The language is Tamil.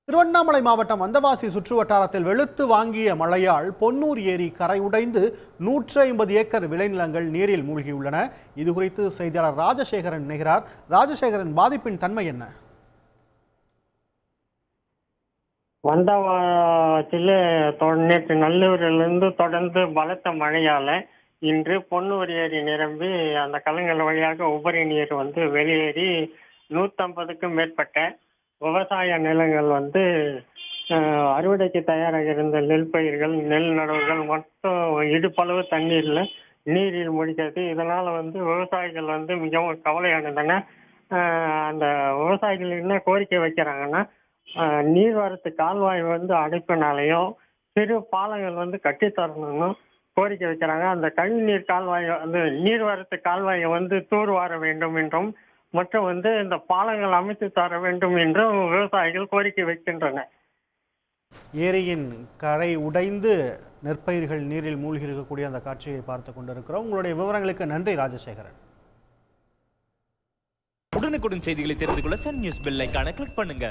திருவண்ணாமலை மாவட்டம் வந்தவாசி சுற்றுவட்டாரத்தில் வெளுத்து வாங்கிய மழையால் பொன்னூர் ஏரி கரை உடைந்து 150 ஏக்கர் விளைநிலங்கள் நீரில் மூழ்கியுள்ளன. இதுகுறித்து செய்தியாளர் ராஜசேகரன் இணைகிறார். ராஜசேகரன், பாதிப்பின் தன்மை என்ன? வந்தவாசியில் நேற்று நல்லூரிலிருந்து தொடர்ந்து பலத்த மழையால இன்று பொன்னூர் ஏரி நிரம்பி அந்த கலங்கள் வழியாக உபரி நீர் வெளியேறி 150க்கும் மேற்பட்ட விவசாய நிலங்கள் அறுவடைக்கு தயாராக இருந்த நெல் பயிர்கள், நெல் நடவுகள் மொத்தம் இடுப்பளவு தண்ணீர்ல நீரில் மூழ்கிறது. இதனால விவசாயிகள் மிகவும் கவலையானதுன்னா, அந்த விவசாயிகள் என்ன கோரிக்கை வைக்கிறாங்கன்னா, நீர்வரத்து கால்வாய் அடைப்பினாலையும் சிறு பாலங்கள் கட்டி தரணும்னு கோரிக்கை வைக்கிறாங்க. அந்த கழிவுநீர் கால்வாய் நீர்வரத்து கால்வாயை தூர்வார வேண்டும் என்றும் மற்றும் இந்த பாலங்கள் அமைத்து தர வேண்டும் என்றும் விவசாயிகள் கோரிக்கை வைக்கின்றனர். ஏரியின் கரை உடைந்து நெற்பயிர்கள் நீரில் மூழ்கி இருக்கக்கூடிய அந்த காட்சியை பார்த்து கொண்டிருக்கிறோம். உங்களுடைய விவரங்களுக்கு நன்றி ராஜசேகரன். உடனுக்குடன் செய்திகளை தெரிந்து கொள்ள சன் நியூஸ் பெல் ஐகானை கிளிக் பண்ணுங்க.